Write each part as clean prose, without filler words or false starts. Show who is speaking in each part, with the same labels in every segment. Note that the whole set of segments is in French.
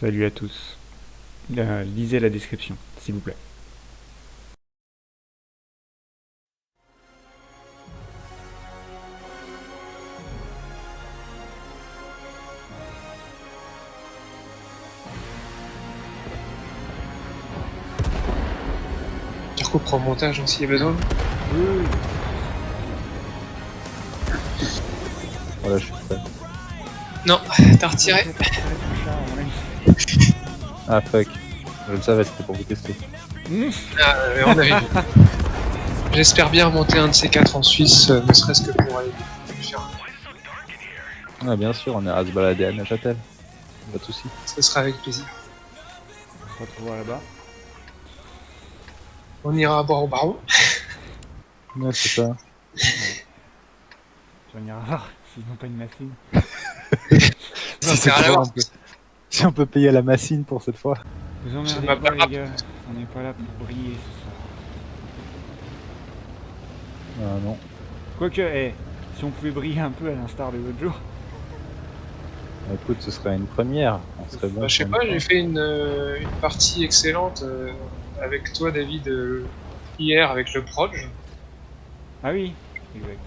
Speaker 1: Salut à tous. Lisez la description, s'il vous plaît.
Speaker 2: Tu recoupes en montage hein, s'il y a besoin.
Speaker 1: Oui.
Speaker 3: Voilà, je suis prêt.
Speaker 2: Non, t'as retiré.
Speaker 3: Ah fuck. Je le savais, c'était pour vous tester.
Speaker 2: Ah, on avait vu. J'espère bien remonter un de ces quatre en Suisse, ne serait-ce que pour aller faire.
Speaker 3: Ah bien sûr, on est à se balader à Neuchâtel. Pas de soucis.
Speaker 2: Ce sera avec plaisir.
Speaker 1: On se retrouvera là-bas.
Speaker 2: On ira boire au baron.
Speaker 3: Ouais, c'est ça.
Speaker 1: On ira voir s'ils n'ont pas une machine.
Speaker 2: Ça sert à la voir.
Speaker 3: Si on peut payer la machine pour cette fois.
Speaker 1: Vous emmerdez
Speaker 2: Ça
Speaker 1: pas
Speaker 2: m'a
Speaker 1: les gars, on n'est pas là pour briller ce soir.
Speaker 3: Ah non.
Speaker 1: Quoique, si on pouvait briller un peu à l'instar de l'autre jour.
Speaker 3: Écoute, ce serait une première. On serait bon.
Speaker 2: Bah, je sais pas, j'ai fait une partie excellente avec toi, David, hier avec le Proj.
Speaker 1: Ah oui, exact.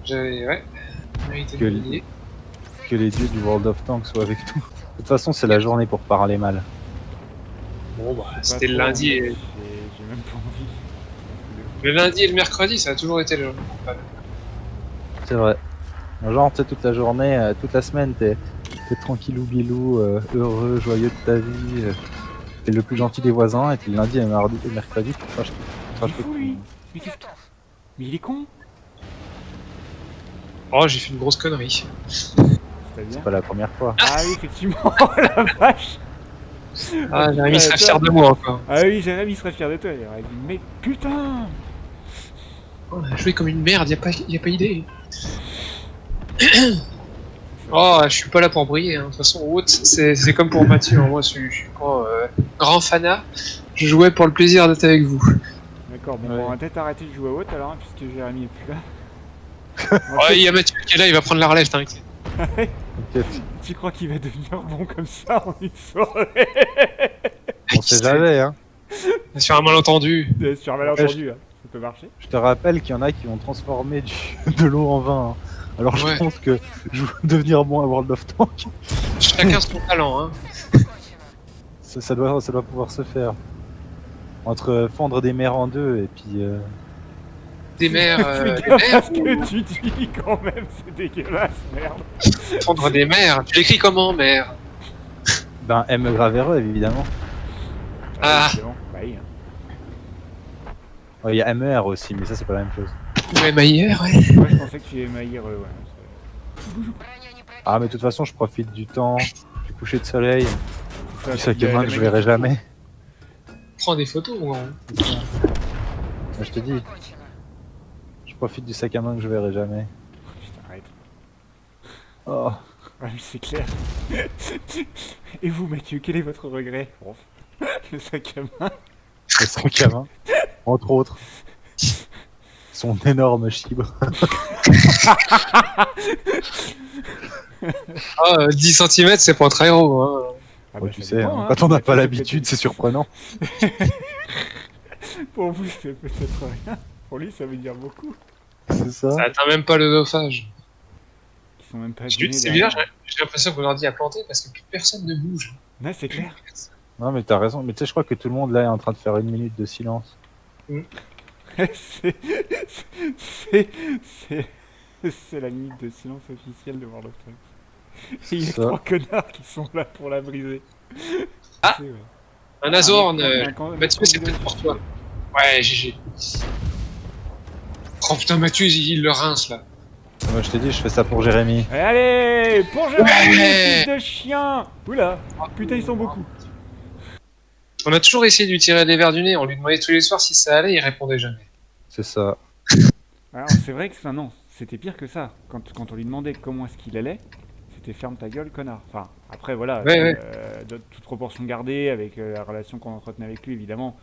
Speaker 2: J'avais, ouais, mérité
Speaker 3: Que
Speaker 2: de
Speaker 3: les-
Speaker 2: gagner.
Speaker 3: Que les dieux du World of Tanks soient avec nous. De toute façon, c'est la journée pour parler mal.
Speaker 2: Bon, bah,
Speaker 1: Pas
Speaker 2: c'était le
Speaker 1: trop,
Speaker 2: lundi.
Speaker 1: en fait,
Speaker 2: Et...
Speaker 1: J'ai même pas envie.
Speaker 2: Le lundi et le mercredi, ça a toujours été le jour.
Speaker 3: C'est vrai. Genre, tu sais, toute la journée, toute la semaine, t'es tranquillou bilou, heureux, joyeux de ta vie. T'es le plus gentil des voisins, et puis le lundi et mardi et mercredi, tu craches
Speaker 1: Il est fou lui. Mais qu'est-ce que... Mais il est con.
Speaker 2: Oh, j'ai fait une grosse connerie.
Speaker 1: C'est-à-dire
Speaker 3: C'est pas la première fois.
Speaker 1: Ah oui, effectivement, oh la vache.
Speaker 2: Ah, Jérémy serait fier de moi encore.
Speaker 1: Ah oui, Jérémy serait fier de toi. Il aurait dit, mais putain.
Speaker 2: On a joué comme une merde, y a pas idée. Oh, je suis pas là pour briller, hein. De toute façon, Wout, c'est comme pour Mathieu, hein. Moi je suis pas grand fanat, je jouais pour le plaisir d'être avec vous.
Speaker 1: D'accord, bon,
Speaker 3: Ouais.
Speaker 1: on va peut-être arrêter de jouer à haute alors, hein, puisque Jérémy est plus là.
Speaker 2: Oh, il y a Mathieu qui est là, il va prendre la relève, t'inquiète.
Speaker 3: T'inquiète,
Speaker 1: Tu crois qu'il va devenir bon comme ça en une soirée?
Speaker 3: on sait jamais, hein.
Speaker 2: Sur un malentendu.
Speaker 1: Sur un malentendu, hein. Ça peut marcher.
Speaker 3: Je te rappelle qu'il y en a qui vont transformer de l'eau en vin. Hein. Alors je
Speaker 2: Ouais.
Speaker 3: pense que devenir bon à World of Tanks,
Speaker 2: Chacun son talent, hein.
Speaker 3: ça doit pouvoir se faire. Entre fendre des mers en deux et puis...
Speaker 2: Des mères,
Speaker 1: Fais
Speaker 2: des
Speaker 1: gaffe à
Speaker 2: mères,
Speaker 1: ce que tu dis quand même, c'est dégueulasse, merde.
Speaker 2: prendre des mères. Tu l'écris comment, mère?
Speaker 3: Ben M Gravero évidemment.
Speaker 2: Ah.
Speaker 1: C'est bon, bah oui.
Speaker 3: Ouais, il y a MER aussi, mais ça c'est pas la même chose.
Speaker 2: Ouais, Maillère, ouais.
Speaker 1: Moi je pensais que tu aimais maïr, ouais.
Speaker 3: Ah mais de toute façon je profite du temps, du coucher de soleil,
Speaker 1: C'est
Speaker 3: du
Speaker 1: ça,
Speaker 3: sac
Speaker 1: il y
Speaker 3: à
Speaker 1: a
Speaker 3: main
Speaker 1: la
Speaker 3: que je
Speaker 1: magie.
Speaker 3: verrai jamais.
Speaker 2: Prends des photos, moi.
Speaker 3: Je te dis, je profite du sac à main que je verrai jamais.
Speaker 1: Putain, arrête.
Speaker 3: Oh.
Speaker 1: Ah oui, c'est clair. Et vous, Mathieu, quel est votre regret? Le sac à main.
Speaker 3: Le sac à main, entre autres. Son énorme chibre.
Speaker 2: Ah, 10 cm, c'est pas très gros, hein.
Speaker 1: Ah
Speaker 3: Ouais,
Speaker 1: bah,
Speaker 3: tu
Speaker 1: ça
Speaker 3: sais,
Speaker 1: dépend,
Speaker 3: hein,
Speaker 1: hein.
Speaker 3: quand on n'a pas
Speaker 1: Mathieu,
Speaker 3: l'habitude, c'est surprenant.
Speaker 1: Pour vous, c'est peut-être rien. Pour lui, ça veut dire beaucoup.
Speaker 3: C'est ça.
Speaker 2: Ça atteint même pas le dophage.
Speaker 1: Ils sont même pas
Speaker 2: C'est
Speaker 1: abîmés
Speaker 2: bizarre,
Speaker 1: derrière.
Speaker 2: j'ai l'impression que l'ordi a planté parce que plus personne ne bouge.
Speaker 1: Ouais, c'est clair.
Speaker 3: Non mais t'as raison, mais tu sais je crois que tout le monde là est en train de faire une minute de silence.
Speaker 1: c'est... c'est... c'est... C'est la minute de silence officielle de World of Tanks. Et il y a
Speaker 3: Ça.
Speaker 1: 3 connards qui sont là pour la briser.
Speaker 2: Ah.
Speaker 1: C'est, ouais.
Speaker 2: Un Azorn,
Speaker 1: Un
Speaker 2: Mathieu, c'est peut-être pour toi. Ouais, GG. Oh putain, Mathieu, il le rince là.
Speaker 3: Moi je t'ai dit, je fais ça pour Jérémy.
Speaker 1: Allez, pour Jérémy,
Speaker 2: Ouais.
Speaker 1: fils de chien. Oula, putain, ils sont beaucoup.
Speaker 2: On a toujours essayé de lui tirer des verres du nez, on lui demandait tous les soirs si ça allait, il répondait jamais.
Speaker 3: C'est ça.
Speaker 1: Alors, c'est vrai que, enfin, non, c'était pire que ça. Quand on lui demandait comment est-ce qu'il allait, c'était ferme ta gueule, connard. Enfin, après, voilà,
Speaker 2: Ouais.
Speaker 1: toute proportion gardée avec la relation qu'on entretenait avec lui, évidemment.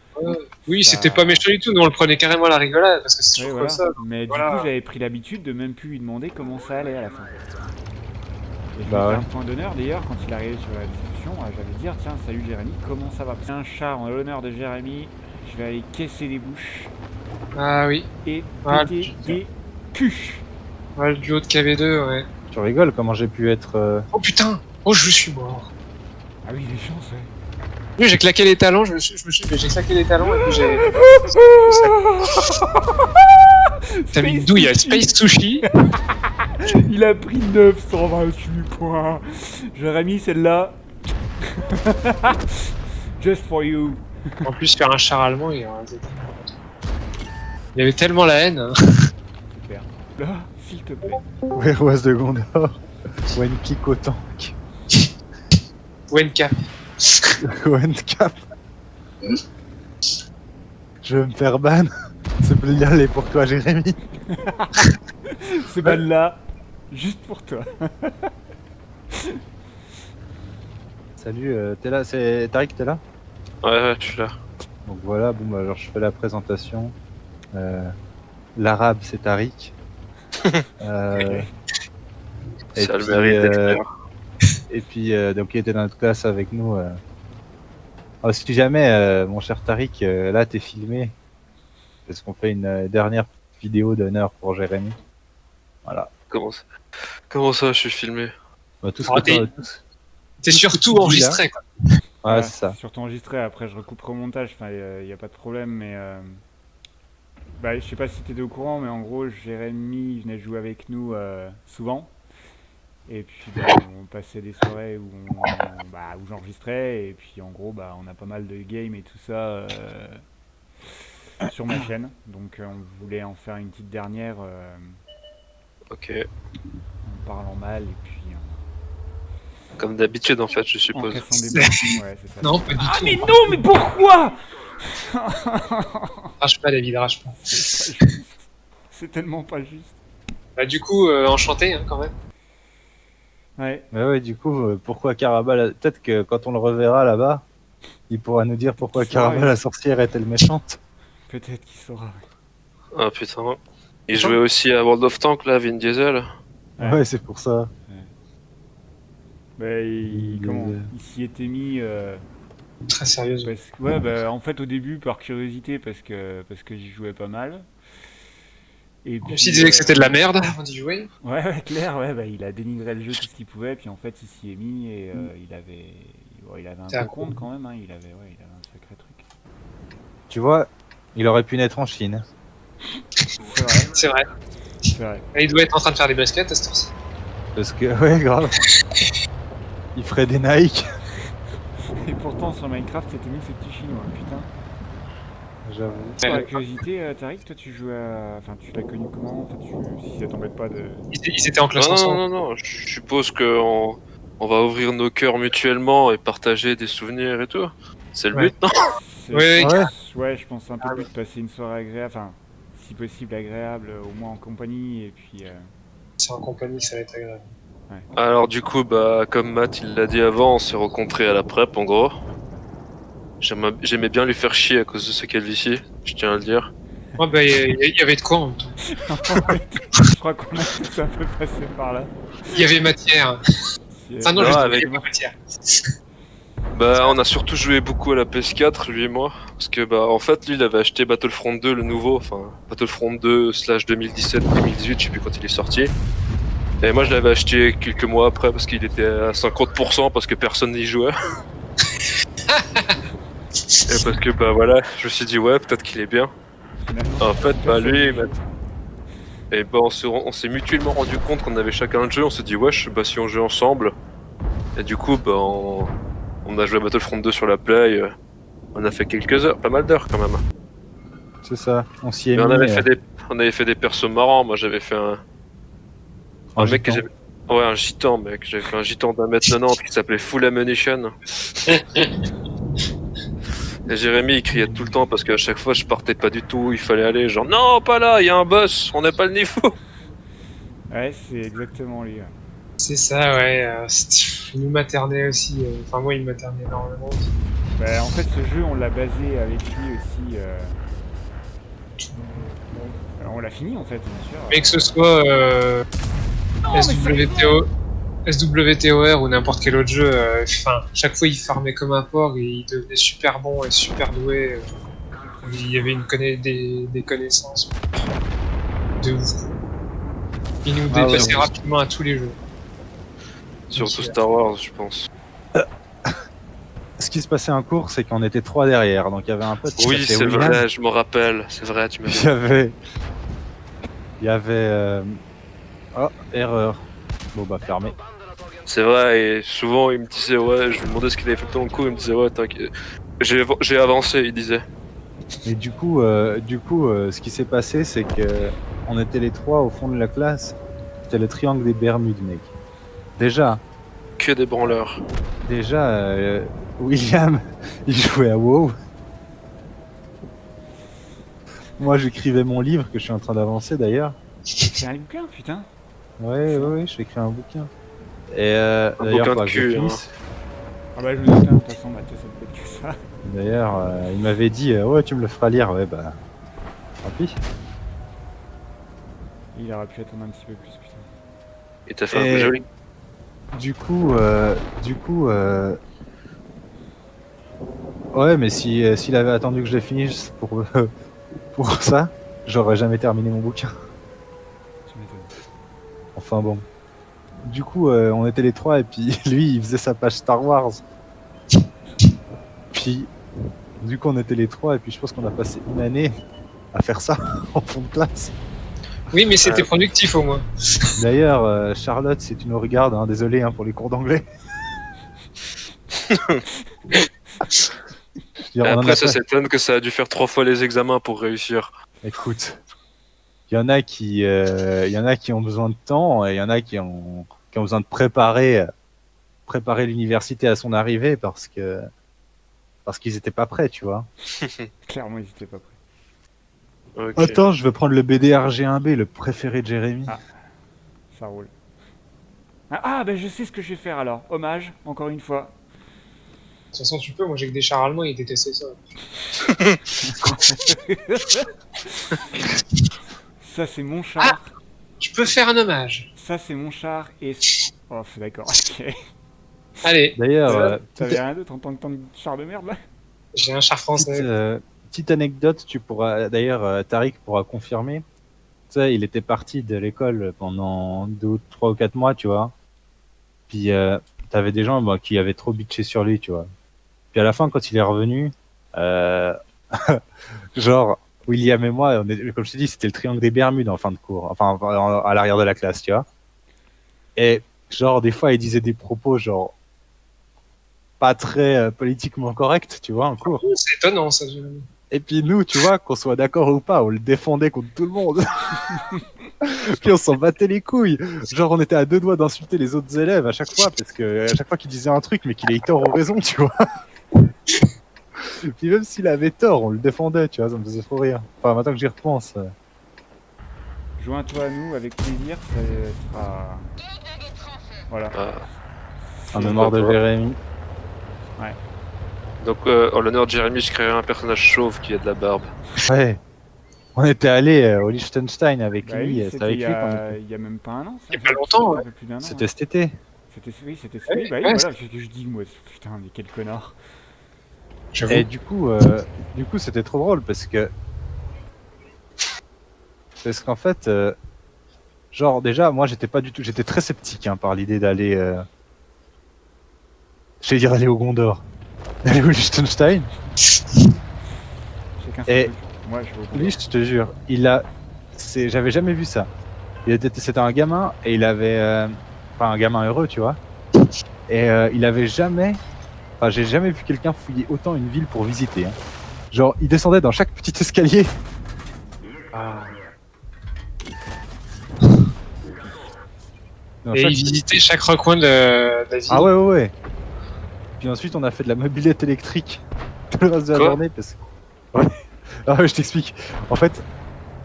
Speaker 2: Oui,
Speaker 1: Ça-
Speaker 2: c'était pas méchant du tout, nous on le prenait carrément à la rigolade, parce que c'est
Speaker 1: Ouais,
Speaker 2: toujours
Speaker 1: voilà.
Speaker 2: comme ça.
Speaker 1: Mais
Speaker 2: Voilà.
Speaker 1: du coup, j'avais pris l'habitude de même plus lui demander comment ça allait à la fin. Et je
Speaker 3: Bah
Speaker 1: me fais
Speaker 3: ouais.
Speaker 1: un point d'honneur d'ailleurs quand il arrivait sur la discussion, j'allais dire tiens salut Jérémy, comment ça va? C'est un chat en l'honneur de Jérémy, je vais aller caisser des bouches
Speaker 2: Ah oui.
Speaker 1: et
Speaker 2: Ah,
Speaker 1: péter des culs.
Speaker 2: le duo de KV2, ouais.
Speaker 3: Tu rigoles comment j'ai pu être.
Speaker 2: Oh putain. Oh, je suis mort.
Speaker 1: Ah oui les chances ouais.
Speaker 2: Oui, j'ai claqué les talons, j'ai claqué les talons et puis j'ai... T'as mis une douille à Space Sushi.
Speaker 1: Il a pris 928 points. Jérémy celle-là. Just for you.
Speaker 2: En plus, faire un char allemand, il y avait tellement la haine. Hein.
Speaker 1: Super. Là, s'il te plaît.
Speaker 3: Where was the Gondor? When kick au tank.
Speaker 2: Wenka.
Speaker 3: When cap. Je veux me faire ban. Ce plaisir est pour toi, Jérémy.
Speaker 1: Ce ban-là, juste pour toi.
Speaker 3: Salut, t'es là, c'est Tariq, t'es là?
Speaker 4: Ouais, je suis là.
Speaker 3: Donc voilà, bon bah alors je fais la présentation. L'arabe c'est Tariq. Et
Speaker 4: Ça a le
Speaker 3: puis,
Speaker 4: mérite d'être clair.
Speaker 3: et puis donc il était dans notre classe avec nous. Alors, si jamais mon cher Tariq, là t'es filmé, parce qu'on fait une dernière vidéo d'honneur pour Jérémy. Voilà.
Speaker 4: Comment ça, je suis filmé?
Speaker 3: Bah, tout ce
Speaker 2: Oh,
Speaker 3: que
Speaker 2: t'es-
Speaker 3: tous-
Speaker 2: T'es surtout
Speaker 3: tout ce que tu dis, là.
Speaker 2: enregistré, quoi.
Speaker 3: Ouais,
Speaker 1: Voilà,
Speaker 3: c'est ça.
Speaker 1: Surtout enregistré, après je recouperai au montage, enfin il n'y a pas de problème, mais bah, je sais pas si t'étais au courant, mais en gros Jérémy venait jouer avec nous souvent. Et puis bah, on passait des soirées où j'enregistrais, et puis en gros bah, on a pas mal de games et tout ça sur ma chaîne. Donc on voulait en faire une petite dernière
Speaker 4: Ok.
Speaker 1: en parlant mal et puis
Speaker 4: Comme d'habitude, en fait, je
Speaker 1: en
Speaker 4: suppose.
Speaker 1: cassant des barres. Ouais, c'est ça.
Speaker 2: Non, pas du
Speaker 1: Ah
Speaker 2: tout.
Speaker 1: mais non, mais pourquoi?
Speaker 2: Rage pas, David, rage pas.
Speaker 1: C'est pas juste. C'est tellement pas juste.
Speaker 2: Bah, du coup, enchanté, hein, quand même.
Speaker 1: Ouais.
Speaker 3: Mais ouais, du coup, pourquoi Caraba peut-être que quand on le reverra là-bas, il pourra nous dire pourquoi
Speaker 1: Il saura,
Speaker 3: Caraba
Speaker 1: oui.
Speaker 3: la sorcière est-elle méchante.
Speaker 1: Peut-être qu'il saura.
Speaker 4: Ah putain. Il jouait aussi à World of Tanks, là, Vin Diesel.
Speaker 1: Ouais.
Speaker 3: Ouais, c'est pour ça.
Speaker 1: Bah, il
Speaker 3: Il-
Speaker 1: s'y était mis
Speaker 2: Très sérieuse.
Speaker 1: ouais, bah, en fait au début par curiosité parce que j'y jouais pas mal. Et
Speaker 2: Même
Speaker 1: puis
Speaker 2: s'il disait que c'était de la merde avant d'y jouer.
Speaker 1: ouais, clair, ouais, bah, il a dénigré le jeu tout ce qu'il pouvait, puis en fait il s'y est mis et il avait un
Speaker 2: C'est
Speaker 1: peu
Speaker 2: un
Speaker 1: compte quand même, hein, il avait un sacré truc.
Speaker 3: Tu vois, il aurait pu naître en Chine.
Speaker 1: C'est vrai,
Speaker 2: C'est vrai.
Speaker 1: c'est vrai.
Speaker 2: Et il doit être en train de faire des baskets à cette heure-ci.
Speaker 3: Parce que, ouais, grave. Il ferait des Nike.
Speaker 1: Et pourtant sur Minecraft c'était mis ces petits chinois, putain.
Speaker 3: J'avoue.
Speaker 1: Par la curiosité, Tariq, toi tu jouais à... Enfin tu l'as connu comment? Enfin, si ça t'embête pas de...
Speaker 2: Ils étaient en classe
Speaker 4: Non,
Speaker 2: ensemble.
Speaker 4: non, je suppose qu'on va ouvrir nos cœurs mutuellement et partager des souvenirs et tout. C'est le
Speaker 2: Ouais.
Speaker 4: but, non?
Speaker 1: C'est-
Speaker 2: Oui, oui.
Speaker 1: Ouais, je pense un peu
Speaker 2: Ah,
Speaker 1: plus de passer une soirée agréable, enfin, si possible agréable, au moins en compagnie, et puis...
Speaker 2: C'est en compagnie, ça va être agréable.
Speaker 4: Alors du coup, bah, comme Matt il l'a dit avant, on s'est rencontrés à la prep, en gros. J'aimais bien lui faire chier à cause de ce calvitie, je tiens à le dire.
Speaker 2: Ouais, bah, il y avait de quoi en même temps.
Speaker 1: je crois qu'on a tous un peu passé par là.
Speaker 2: Il y avait matière.
Speaker 1: Si,
Speaker 2: Enfin, non,
Speaker 4: Non,
Speaker 2: je
Speaker 4: avec-
Speaker 2: il y avait pas matière.
Speaker 4: Bah, on a surtout joué beaucoup à la PS4, lui et moi. Parce que, bah, en fait, lui, il avait acheté Battlefront 2, le nouveau. Enfin, Battlefront 2/2017-2018, je sais plus quand il est sorti. Et moi, je l'avais acheté quelques mois après parce qu'il était à 50% parce que personne n'y jouait. Et parce que, bah, voilà, je me suis dit, ouais, peut-être qu'il est bien.
Speaker 1: finalement,
Speaker 4: En fait, bah,
Speaker 1: personne
Speaker 4: lui,
Speaker 1: n'y
Speaker 4: bah,
Speaker 1: joue.
Speaker 4: et bah, on s'est mutuellement rendu compte qu'on avait chacun un jeu. On s'est dit, wesh, bah, si on joue ensemble. Et du coup, bah, on a joué à Battlefront 2 sur la Play. On a fait quelques heures, pas mal d'heures quand même.
Speaker 3: C'est ça. On s'y est
Speaker 4: Mais
Speaker 3: mis.
Speaker 4: on avait fait des persos marrants. Moi, j'avais fait un mec que
Speaker 3: gitan.
Speaker 4: j'avais. Ouais, un gitan, mec. J'avais fait un gitan d'1m90 qui s'appelait Full Ammunition. Et Jérémy, il criait tout le temps parce qu'à chaque fois, je partais pas du tout où il fallait aller. Genre, non, pas là, il y a un boss, on n'a pas le niveau.
Speaker 1: Ouais, c'est exactement lui. Ouais.
Speaker 2: C'est ça, ouais. Il nous maternait aussi. Enfin, moi, il me maternait énormément aussi.
Speaker 1: Bah, en fait, ce jeu, on l'a basé avec lui aussi. On l'a fini en fait, bien sûr.
Speaker 2: Mais que ce soit
Speaker 1: Non, mais
Speaker 2: SWTO, SWTOR ou n'importe quel autre jeu, chaque fois il farmait comme un porc et il devenait super bon et super doué. Il y avait des connaissances de ouf. Il nous
Speaker 3: Ah ouais,
Speaker 2: dépassait
Speaker 3: ouais.
Speaker 2: rapidement à tous les jeux.
Speaker 4: Surtout Star Wars, je pense.
Speaker 3: Ce qui se passait en cours, c'est qu'on était 3 derrière. Donc il y avait un pote qui
Speaker 4: Oui,
Speaker 3: s'appelait
Speaker 4: c'est
Speaker 3: William.
Speaker 4: vrai, je m'en rappelle. C'est vrai, tu m'as
Speaker 3: Il
Speaker 4: dit.
Speaker 3: y avait. Il y avait. Oh, erreur. Bon bah fermé.
Speaker 4: C'est vrai, et souvent il me disait, ouais, je lui demandais ce qu'il avait fait dans le coup, il me disait, ouais, t'inquiète. J'ai avancé, il disait.
Speaker 3: Et du coup, ce qui s'est passé, c'est que on était les 3 au fond de la classe. C'était le triangle des Bermudes, mec. Déjà,
Speaker 4: Que des branleurs.
Speaker 3: William, il jouait à WoW. Moi, j'écrivais mon livre que je suis en train d'avancer d'ailleurs.
Speaker 1: C'est un bouquin, putain.
Speaker 3: Ouais, je vais écrire un bouquin. Et
Speaker 4: Un
Speaker 3: d'ailleurs,
Speaker 4: bouquin de
Speaker 3: faudra que je
Speaker 4: cul,
Speaker 3: finisse.
Speaker 1: Ah bah je me doute, hein, de toute façon, Mathieu, ça peut être que ça.
Speaker 3: D'ailleurs, il m'avait dit, ouais, tu me le feras lire. Ouais, bah, tant pis.
Speaker 1: Il aurait pu attendre un petit peu plus, putain.
Speaker 4: Et t'as fait un peu joli.
Speaker 3: Du coup, ouais, mais s'il avait attendu que je le finisse pour ça, j'aurais jamais terminé mon bouquin.
Speaker 1: Tu m'étonnes.
Speaker 3: Enfin bon. Du coup, on était les 3 et puis lui, il faisait sa page Star Wars. Puis, du coup, on était les 3 et puis je pense qu'on a passé une année à faire ça en fond de classe.
Speaker 2: Oui, mais c'était productif au moins.
Speaker 3: D'ailleurs, Charlotte, si tu nous regardes, hein, désolé hein, pour les cours d'anglais. Je veux dire,
Speaker 4: Et
Speaker 3: on en
Speaker 4: après,
Speaker 3: a
Speaker 4: ça
Speaker 3: pas-
Speaker 4: s'étonne que ça a dû faire 3 fois les examens pour réussir.
Speaker 3: Écoute, il y en a qui ont besoin de temps et il y en a qui ont besoin de préparer l'université à son arrivée parce qu'ils étaient pas prêts, tu vois.
Speaker 1: Clairement, ils étaient pas prêts.
Speaker 4: Ok.
Speaker 3: Attends, je vais prendre le BDRG1B, le préféré de Jérémy.
Speaker 1: Ah. Ça roule. Ah bah je sais ce que je vais faire alors. Hommage, encore une fois.
Speaker 2: De toute façon, tu peux, moi j'ai que des chars allemands, ils détestaient ça.
Speaker 1: Ça c'est mon char.
Speaker 2: Je peux faire un hommage.
Speaker 1: Ça c'est mon char et... Oh, c'est d'accord, ok.
Speaker 2: Allez,
Speaker 3: D'ailleurs,
Speaker 1: T'avais rien d'autre en tant que char de merde là?
Speaker 2: j'ai un char français.
Speaker 3: petite anecdote, tu pourras d'ailleurs, Tariq pourra confirmer. Tu sais, il était parti de l'école pendant 3 ou 4 mois, tu vois. Puis t'avais des gens qui avaient trop bitché sur lui, tu vois. Puis à la fin, quand il est revenu, genre William et moi, comme je t'ai dit, c'était le triangle des Bermudes en fin de cours, enfin à l'arrière de la classe, tu vois. Et genre des fois, il disait des propos genre pas très politiquement corrects, tu vois, en cours.
Speaker 2: C'est étonnant ça. Jérémy.
Speaker 3: Et puis nous, tu vois, qu'on soit d'accord ou pas, on le défendait contre tout le monde. Puis on s'en battait les couilles. Genre on était à 2 doigts d'insulter les autres élèves à chaque fois, parce que à chaque fois qu'il disait un truc, mais qu'il ait tort ou raison, tu vois. Puis même s'il avait tort, on le défendait, tu vois, ça me faisait trop rire. Enfin, maintenant que j'y repense.
Speaker 1: Joins-toi à nous avec plaisir, ça sera... Voilà.
Speaker 3: En mémoire de Jérémy.
Speaker 4: Donc, en l'honneur de Jérémy, je créerai un personnage chauve qui a de la barbe.
Speaker 3: Ouais. On était allé au Liechtenstein avec
Speaker 1: Bah
Speaker 3: lui,
Speaker 1: oui,
Speaker 3: c'est
Speaker 1: c'était
Speaker 3: avec
Speaker 1: il y
Speaker 3: lui qu'on
Speaker 1: a...
Speaker 3: était.
Speaker 1: il y a même pas un an, ça.
Speaker 2: Il y a pas longtemps,
Speaker 1: Un peu plus d'un an.
Speaker 3: C'était
Speaker 1: hein.
Speaker 3: cet été.
Speaker 1: Oui, c'était
Speaker 2: Ouais,
Speaker 1: oui, bah oui,
Speaker 2: ouais,
Speaker 1: voilà, c'est ce que je dis moi. Putain, mais quel connard.
Speaker 2: J'avoue.
Speaker 3: Et du coup, c'était trop drôle parce qu'en fait, genre déjà, moi j'étais très sceptique hein, par l'idée d'aller, j'allais dire aller au Gondor, d'aller au Liechtenstein.
Speaker 1: Chacun
Speaker 3: Et
Speaker 1: son truc. Moi, je vais au bout.
Speaker 3: lui, je te jure, j'avais jamais vu ça. C'était un gamin et il avait, enfin un gamin heureux, tu vois. Et il avait jamais, enfin j'ai jamais vu quelqu'un fouiller autant une ville pour visiter. Hein. Genre, il descendait dans chaque petit escalier. Dans
Speaker 2: Et
Speaker 3: chaque-
Speaker 2: il visitait chaque recoin de la ville.
Speaker 3: Ah ouais. Puis ensuite, on a fait de la mobilette électrique tout le reste de la
Speaker 4: Quoi
Speaker 3: journée parce que. Ouais. Ah ouais, je t'explique. En fait,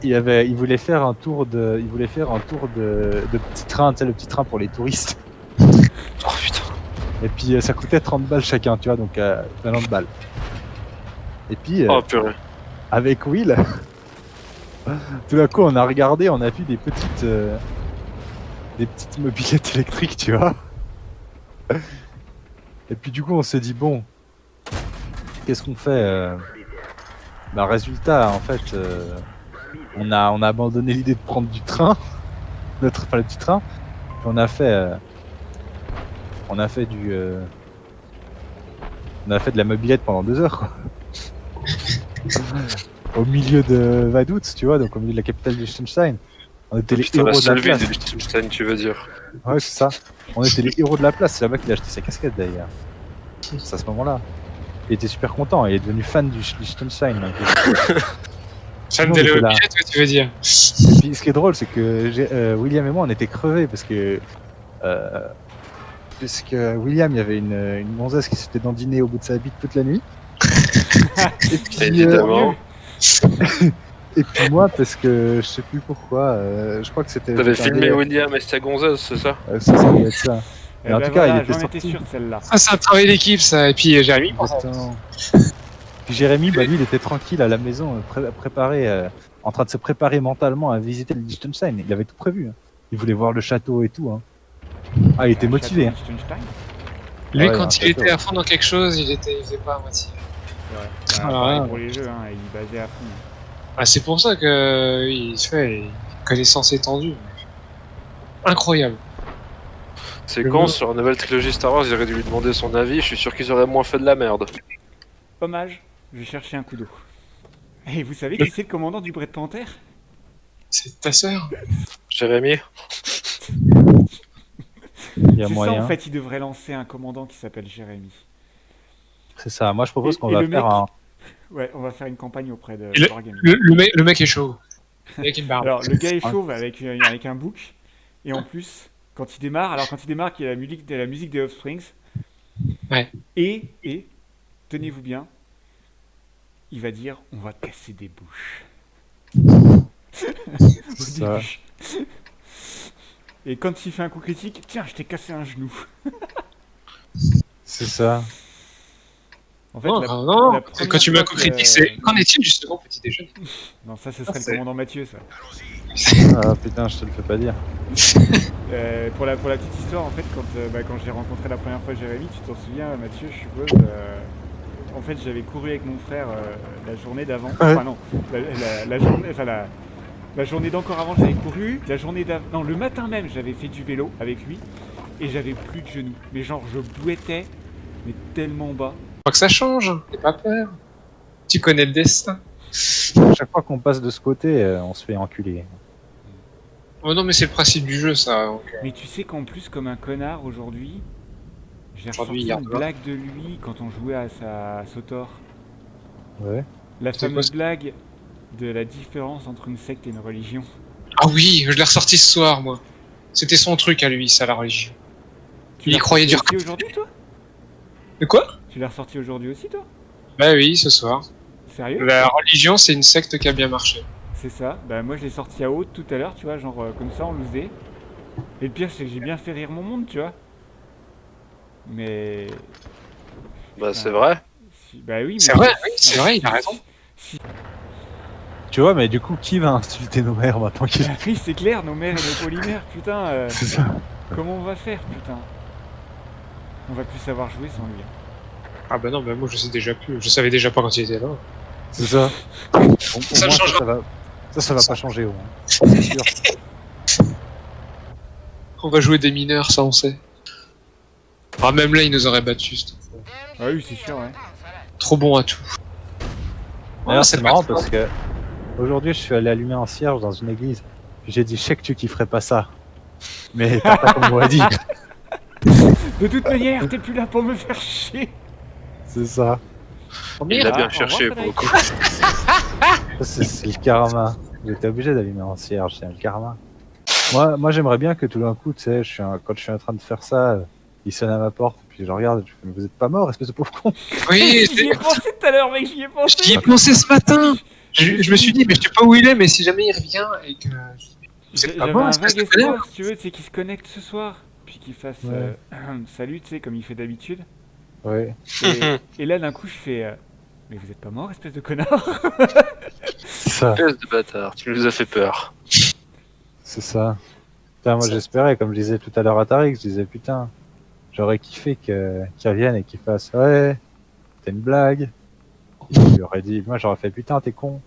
Speaker 3: il voulait faire un tour de petit train, tu sais, le petit train pour les touristes.
Speaker 4: Oh putain.
Speaker 3: Et puis ça coûtait 30 balles chacun, tu vois, donc 90 balles. Et puis
Speaker 4: Oh purée.
Speaker 3: avec Will, tout d'un coup, on a regardé, on a vu des petites mobilettes électriques, tu vois. Et puis du coup, on s'est dit, bon, qu'est-ce qu'on fait Bah, résultat, en fait, on a abandonné l'idée de prendre du train, le petit train, puis on a fait de la mobilette pendant 2 heures, quoi. Au milieu de Vaduz, tu vois, donc au milieu de la capitale du Liechtenstein. On était les
Speaker 4: Putain,
Speaker 3: héros
Speaker 4: la
Speaker 3: de la
Speaker 4: seule ville
Speaker 3: place.
Speaker 4: de Liechtenstein, tu veux dire.
Speaker 3: Ouais, c'est ça. On était les héros de la place. C'est là-bas qu'il a acheté sa casquette d'ailleurs. C'est à ce moment-là. Il était super content. Il est devenu fan du Liechtenstein. Donc,
Speaker 2: Fan
Speaker 3: Non,
Speaker 2: de
Speaker 3: mais c'est là.
Speaker 2: l'immobilier, toi, tu veux dire.
Speaker 3: Et puis, ce qui est drôle, c'est que William et moi, on était crevés parce que William, il y avait une gonzesse qui s'était dandinée au bout de sa bite toute la nuit. Et puis,
Speaker 4: Évidemment.
Speaker 3: et puis moi, parce que je sais plus pourquoi. Je crois que c'était.
Speaker 4: T'avais
Speaker 3: c'était un
Speaker 4: filmé
Speaker 3: délire.
Speaker 4: William et sa gonzeuse, c'est ça?
Speaker 3: Ça doit être ça.
Speaker 1: Eh
Speaker 3: Mais en
Speaker 1: ben
Speaker 3: tout cas,
Speaker 1: voilà,
Speaker 3: il était
Speaker 1: j'en étais
Speaker 3: sorti.
Speaker 1: sûr de celle-là.
Speaker 2: Ah, c'est un travail d'équipe, ça. Et puis Jérémy,
Speaker 3: Exactement. Puis Jérémy, bah, lui, il était tranquille à la maison, préparé, en train de se préparer mentalement à visiter le Liechtenstein. Il avait tout prévu. Hein. Il voulait voir le château et tout. Hein. Ah, il était motivé. Hein.
Speaker 1: Château de Liechtenstein.
Speaker 2: lui,
Speaker 3: Ouais, un
Speaker 2: quand il
Speaker 3: château.
Speaker 2: était à fond dans quelque chose, il faisait pas à moitié.
Speaker 1: C'est vrai.
Speaker 2: Ah,
Speaker 1: Pareil
Speaker 2: ouais.
Speaker 1: pour les jeux, hein, il basait à fond.
Speaker 2: Ah, c'est pour ça que il se fait connaissance étendue. Incroyable.
Speaker 4: C'est
Speaker 2: Le
Speaker 4: con,
Speaker 2: jeu.
Speaker 4: sur la nouvelle trilogie Star Wars, ils auraient dû lui demander son avis, je suis sûr qu'ils auraient moins fait de la merde.
Speaker 1: Hommage, je vais chercher un coup d'eau. Et vous savez qui c'est le commandant du Bret Panther?
Speaker 2: C'est ta sœur.
Speaker 4: Jérémy?
Speaker 3: Il y a
Speaker 1: C'est ça
Speaker 3: moyen.
Speaker 1: en fait, il devrait lancer un commandant qui s'appelle Jérémy.
Speaker 3: C'est ça. Moi, je propose
Speaker 1: Et-
Speaker 3: qu'on
Speaker 1: et
Speaker 3: va
Speaker 1: le
Speaker 3: faire
Speaker 1: mec
Speaker 3: un.
Speaker 1: Ouais, on va faire une campagne auprès de
Speaker 2: Et
Speaker 1: Wargaming.
Speaker 2: Le mec est chaud. Avec une barbe.
Speaker 1: Alors, le gars est chauve avec un bouc. Et en plus, quand il démarre, il y a la musique des Offsprings.
Speaker 2: Ouais.
Speaker 1: Et, tenez-vous bien, il va dire on va casser des bouches. Au
Speaker 3: Ça.
Speaker 1: début. Et quand il fait un coup critique, tiens, je t'ai cassé un genou.
Speaker 3: C'est ça.
Speaker 1: En fait,
Speaker 2: Non,
Speaker 1: la-
Speaker 2: non,
Speaker 1: la
Speaker 2: quand
Speaker 1: première
Speaker 2: tu mets un
Speaker 1: fois
Speaker 2: coup
Speaker 1: que-
Speaker 2: critique, c'est. Qu'en est-il justement, petit déjeuner?
Speaker 1: Non, ça, ce serait le
Speaker 2: c'est-
Speaker 1: commandant Mathieu, ça.
Speaker 3: Ah putain, je te le fais pas dire.
Speaker 1: Pour la petite histoire, en fait, quand j'ai rencontré la première fois Jérémy, tu t'en souviens, Mathieu, je suppose. En fait, j'avais couru avec mon frère la journée d'avant. Enfin, non, la journée, la journée d'encore avant, j'avais couru. La journée d'avant, non, le matin même, j'avais fait du vélo avec lui et j'avais plus de genoux. Mais genre, je bouettais, mais tellement bas.
Speaker 2: Faut que ça change. N'aie pas peur. Tu connais le destin.
Speaker 3: Chaque fois qu'on passe de ce côté, on se fait enculer.
Speaker 2: Oh non, mais c'est le principe du jeu, ça. Donc,
Speaker 1: Mais tu sais qu'en plus, comme un connard aujourd'hui, j'ai
Speaker 2: Aujourd'hui,
Speaker 1: ressorti
Speaker 2: hier,
Speaker 1: une
Speaker 2: demain.
Speaker 1: blague de lui quand on jouait à Sotor.
Speaker 3: Ouais.
Speaker 1: La
Speaker 2: C'est quoi
Speaker 1: fameuse
Speaker 2: ça
Speaker 1: blague de la différence entre une secte et une religion.
Speaker 2: Ah oui, je l'ai ressorti ce soir, moi. C'était son truc à lui, ça, la religion.
Speaker 1: Tu
Speaker 2: Il
Speaker 1: l'as
Speaker 2: croyait
Speaker 1: ressorti
Speaker 2: dur
Speaker 1: aussi aujourd'hui, toi?
Speaker 2: De quoi?
Speaker 1: Tu l'as ressorti aujourd'hui aussi, toi?
Speaker 2: Bah oui, ce soir.
Speaker 1: Sérieux?
Speaker 2: La religion, c'est une secte qui a bien marché.
Speaker 1: C'est ça. Bah moi je l'ai sorti à haute tout à l'heure, tu vois, genre comme ça en loose day. Et le pire c'est que j'ai bien fait rire mon monde, tu vois. Mais
Speaker 4: Bah, c'est vrai.
Speaker 1: bah oui, mais
Speaker 2: C'est vrai, oui, c'est vrai, il a raison.
Speaker 1: Si.
Speaker 3: Tu vois, mais du coup, qui va insulter nos mères maintenant qu'il
Speaker 1: Bah oui, c'est clair, nos mères et nos polymères, putain.
Speaker 3: C'est ça.
Speaker 1: Comment on va faire, putain? On va plus savoir jouer sans lui.
Speaker 2: Ah bah non, bah moi je sais déjà plus. Je savais déjà pas quand il était là.
Speaker 3: C'est ça. Au moins,
Speaker 2: Ça changera.
Speaker 3: ça va pas changer au moins. C'est sûr.
Speaker 2: On va jouer des mineurs, ça on sait. Ah, même là, il nous aurait battus.
Speaker 1: Ah oui, c'est sûr, ouais.
Speaker 2: Trop bon à tout.
Speaker 3: D'ailleurs,
Speaker 2: c'est
Speaker 3: c'est marrant parce que aujourd'hui, je suis allé allumer un cierge dans une église. Puis j'ai dit, je sais que tu kifferais pas ça. Mais t'as pas comme moi dit.
Speaker 1: De toute manière, t'es plus là pour me faire chier.
Speaker 3: C'est ça.
Speaker 4: Il l'a
Speaker 1: Ah,
Speaker 4: bien
Speaker 1: au
Speaker 4: cherché
Speaker 1: revoir,
Speaker 4: pour le
Speaker 1: Frédéric.
Speaker 4: coup.
Speaker 3: C'est le karma. J'étais obligé d'allumer un cierge, c'est le karma. Moi j'aimerais bien que tout d'un coup, tu sais, quand je suis en train de faire ça, il sonne à ma porte, puis je regarde, je fais, mais vous êtes pas mort, espèce de pauvre con.
Speaker 2: Oui,
Speaker 1: J'y ai pensé tout à l'heure, mec, j'y ai pensé.
Speaker 2: j'y ai pensé ce matin. Je me suis dit, mais je sais pas où il est, mais si jamais il revient et que. C'est pas
Speaker 1: J'avais
Speaker 2: bon,
Speaker 1: un
Speaker 2: espèce
Speaker 1: vague
Speaker 2: de connard.
Speaker 1: espoir, si tu veux, c'est qu'il se connecte ce soir. Puis qu'il fasse
Speaker 3: Ouais.
Speaker 1: salut, tu sais, comme il fait d'habitude.
Speaker 3: Ouais.
Speaker 1: Et là, d'un coup, je fais mais vous êtes pas mort, espèce de connard?
Speaker 3: C'est ça.
Speaker 4: Espèce de bâtard, tu nous as fait peur.
Speaker 3: C'est ça. Putain, moi j'espérais, comme je disais tout à l'heure à Tariq, je disais putain, J'aurais kiffé qu'il revienne et qu'il fasse ouais, c'est une blague. Il aurait dit, moi j'aurais fait putain, t'es con.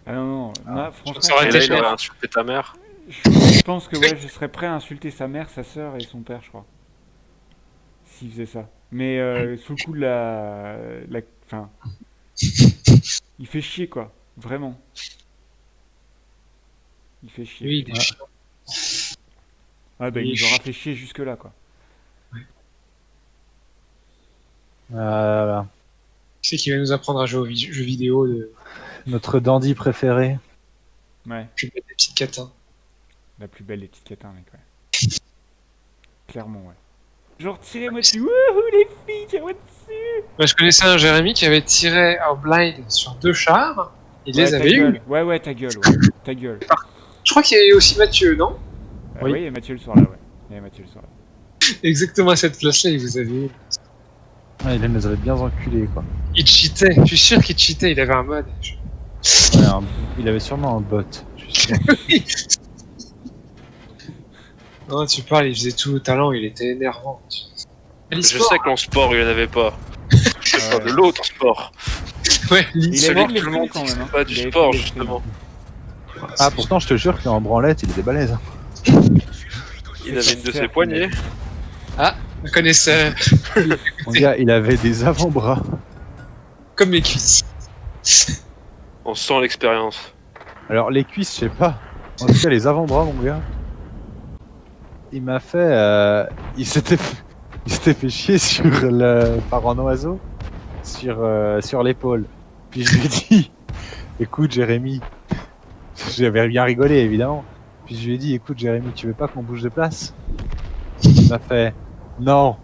Speaker 1: Ah non, non, moi, franchement,
Speaker 2: ça aurait
Speaker 4: Et
Speaker 2: été
Speaker 4: là, il
Speaker 2: cher.
Speaker 4: aurait insulté ta mère.
Speaker 1: je pense que ouais, je serais prêt à insulter sa mère, sa sœur et son père, je crois. S'il faisait ça. Mais sous le coup de enfin, il fait chier, quoi. Vraiment. Il fait chier.
Speaker 2: Oui, il est
Speaker 3: Ouais.
Speaker 2: chiant.
Speaker 1: Ah bah,
Speaker 2: il
Speaker 1: il
Speaker 2: est
Speaker 1: nous aura
Speaker 2: chiant.
Speaker 1: fait chier jusque-là, quoi.
Speaker 3: Voilà.
Speaker 2: Qui c'est qui va nous apprendre à jouer aux jeux vidéo de
Speaker 3: Notre dandy préféré.
Speaker 1: Ouais,
Speaker 2: plus bête des petites catins.
Speaker 1: la plus belle des petites catins, mec, ouais. Clairement, ouais. Genre, tirez-moi dessus. Wouhou, les filles, tirez-moi dessus.
Speaker 2: Moi, je connaissais un Jérémy qui avait tiré au blind sur 2 chars. Il
Speaker 1: Ouais,
Speaker 2: les
Speaker 1: ta
Speaker 2: avait
Speaker 1: gueule.
Speaker 2: eu.
Speaker 1: Ouais, ouais, ta gueule, ouais. Ta gueule.
Speaker 2: Je crois qu'il y avait aussi Mathieu, non?
Speaker 3: Oui.
Speaker 1: Oui, il y a Mathieu le soir là, ouais. Il y a Mathieu le soir là.
Speaker 2: Exactement à cette place-là, il vous avait eu.
Speaker 3: Ouais, il nous avait bien enculés, quoi.
Speaker 2: Il cheatait. Je suis sûr qu'il cheatait. Il avait un mode.
Speaker 3: Ouais, il avait sûrement un bot. Je suis sûr.
Speaker 2: Non, tu parles, il faisait tout au talent. Il était énervant.
Speaker 4: Je sais qu'en sport, il n'y en avait pas. Je parle de l'autre sport.
Speaker 2: Ouais,
Speaker 1: Il
Speaker 4: Celui
Speaker 1: avait
Speaker 4: que
Speaker 1: fait
Speaker 4: tout le
Speaker 1: les
Speaker 4: monde
Speaker 1: streams,
Speaker 4: dit
Speaker 1: quand
Speaker 4: que
Speaker 1: même,
Speaker 4: c'est pas
Speaker 1: hein.
Speaker 4: du
Speaker 1: Il avait
Speaker 4: sport,
Speaker 1: fait les streams.
Speaker 4: justement.
Speaker 3: Ah, pourtant, je te jure qu'en branlette, il était balèze. Hein.
Speaker 4: Il avait une de ses
Speaker 1: Certes,
Speaker 4: poignées.
Speaker 2: un connaisseur.
Speaker 3: Mon gars, il avait des avant-bras.
Speaker 2: Comme mes cuisses.
Speaker 4: On sent l'expérience.
Speaker 3: Alors, les cuisses, je sais pas. En tout cas, les avant-bras, mon gars. Il m'a fait. Il s'était fait chier sur le. Par un oiseau. Sur l'épaule. Puis je lui ai dit écoute, Jérémy. J'avais bien rigolé, évidemment. Puis je lui ai dit écoute, Jérémy, tu veux pas qu'on bouge de place? Il m'a fait non.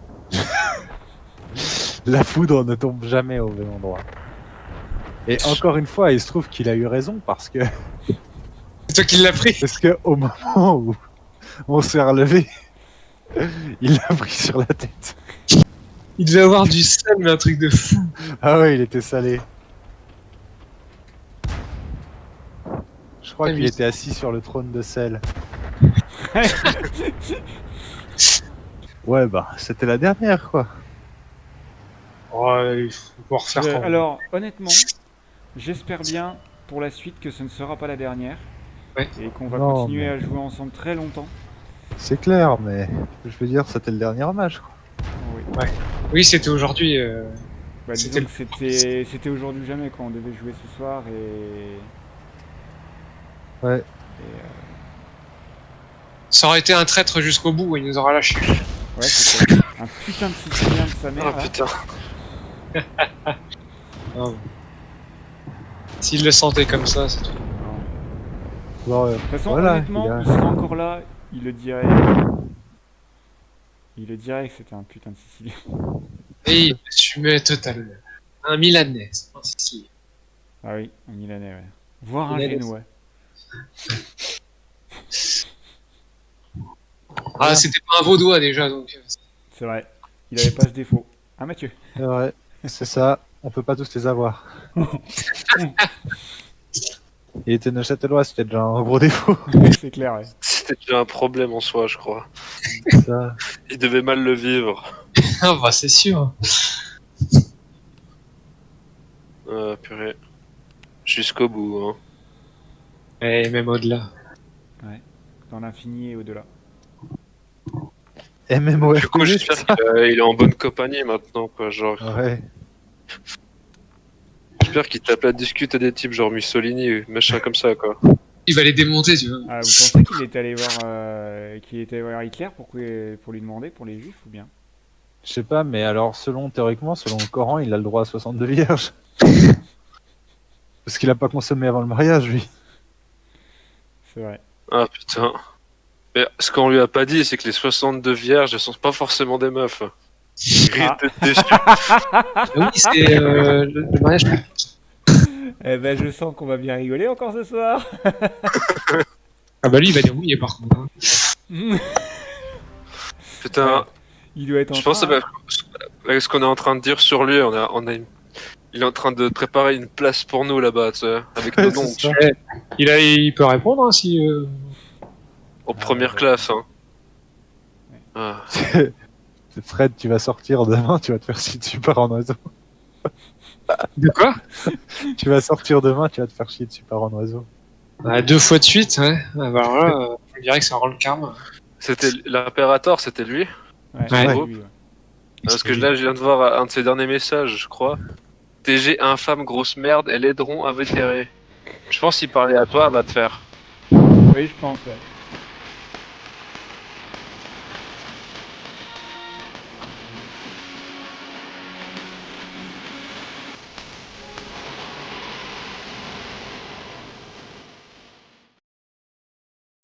Speaker 3: La foudre ne tombe jamais au même endroit. Et encore une fois, il se trouve qu'il a eu raison parce que
Speaker 2: C'est toi qui l'as pris.
Speaker 3: au moment où on s'est relevé, il l'a pris sur la tête.
Speaker 2: Il devait avoir du sel, mais un truc de fou.
Speaker 3: Ah ouais, il était salé. Je crois
Speaker 2: Ah,
Speaker 3: qu'il
Speaker 2: oui.
Speaker 3: était assis sur le trône de sel. Ouais, bah, c'était la dernière, quoi.
Speaker 2: Oh, il faut pouvoir refaire quand même.
Speaker 1: Alors, honnêtement, j'espère bien pour la suite que ce ne sera pas la dernière.
Speaker 2: Ouais.
Speaker 1: Et qu'on va
Speaker 3: Non,
Speaker 1: continuer
Speaker 3: mais-
Speaker 1: à jouer ensemble très longtemps.
Speaker 3: C'est clair, mais je veux dire, c'était le dernier match, quoi.
Speaker 1: Oui.
Speaker 2: Oui, c'était aujourd'hui.
Speaker 1: Bah,
Speaker 2: C'était
Speaker 1: disons que c'était aujourd'hui ou jamais, quoi. On devait jouer ce soir et.
Speaker 3: Ouais.
Speaker 2: Ça aurait été un traître jusqu'au bout, il nous aura lâché.
Speaker 1: Ouais, c'était un putain de Sicilien de sa mère.
Speaker 4: Ah
Speaker 1: là.
Speaker 4: putain.
Speaker 2: Non. S'il le sentait comme ça, c'est tout.
Speaker 1: Non.
Speaker 3: Bon,
Speaker 1: De toute façon,
Speaker 3: voilà,
Speaker 1: honnêtement,
Speaker 3: il a-
Speaker 1: il serait encore là, il le dirait. Il le dirait que c'était un putain de Sicilien.
Speaker 2: Et il assumait totalement. Un Milanais, c'est pas un Sicilien.
Speaker 1: Ah oui, un Milanais, ouais. Voire un
Speaker 2: Milanais.
Speaker 1: Génois.
Speaker 2: Ah, c'était pas un Vaudois déjà, donc.
Speaker 1: C'est vrai. Il avait pas ce défaut. Ah, Mathieu.
Speaker 3: c'est vrai. C'est ça, on peut pas tous les avoir. Il était neuchâtelois, c'était déjà un gros défaut.
Speaker 1: C'est clair, ouais.
Speaker 4: C'était déjà un problème en soi, je crois.
Speaker 3: Ça.
Speaker 4: Il devait mal le vivre.
Speaker 2: Ah, bah, c'est sûr.
Speaker 4: Ah, purée. Jusqu'au bout, hein.
Speaker 2: Et même au-delà.
Speaker 1: Dans l'infini et au-delà.
Speaker 3: MMORPG,
Speaker 4: Du coup, j'espère
Speaker 3: c'est ça.
Speaker 4: qu'il est en bonne compagnie maintenant, quoi. Genre,
Speaker 3: Ouais.
Speaker 4: j'espère qu'il tape la discute à des types genre Mussolini, machin comme ça, quoi.
Speaker 2: Il va les démonter, tu vois.
Speaker 1: Ah, vous pensez qu'il était allé voir, Hitler pour lui demander pour les juifs ou bien?
Speaker 3: Je sais pas, mais alors, théoriquement, selon le Coran, il a le droit à 62 vierges. Parce qu'il a pas consommé avant le mariage, lui.
Speaker 1: C'est vrai.
Speaker 4: Ah putain. Mais ce qu'on lui a pas dit, c'est que les 62 vierges, elles sont pas forcément des meufs. Il risque d'être déçu.
Speaker 2: Ah oui, c'est le mariage.
Speaker 1: Eh ben, je sens qu'on va bien rigoler encore ce soir.
Speaker 2: Ah bah lui, il va dérouiller par contre. Hein.
Speaker 4: Putain,
Speaker 1: Il doit être en
Speaker 4: je pense
Speaker 1: train.
Speaker 4: avec ce qu'on est en train de dire sur lui, il est en train de préparer une place pour nous là-bas, tu sais, avec nos
Speaker 3: C'est
Speaker 4: noms
Speaker 3: ça.
Speaker 2: Il peut répondre hein, si.
Speaker 4: aux premières classes. Hein. Ah.
Speaker 3: Fred, tu vas sortir demain, tu vas te faire chier dessus par un oiseau.
Speaker 2: De quoi?
Speaker 3: Tu vas sortir demain, tu vas te faire chier dessus par un oiseau.
Speaker 2: 2 fois de suite, ouais. Ah, bah, alors là, on dirait que ça rend le karma.
Speaker 4: C'était l'impérator, c'était lui.
Speaker 1: Ouais,
Speaker 2: Ouais.
Speaker 1: c'est lui, ouais.
Speaker 4: Parce que là, je viens de voir un de ses derniers messages, je crois. TG infâme grosse merde, et l'aideron invétéré. Je pense qu'il parlait à toi, va te faire.
Speaker 1: Oui, je pense, ouais.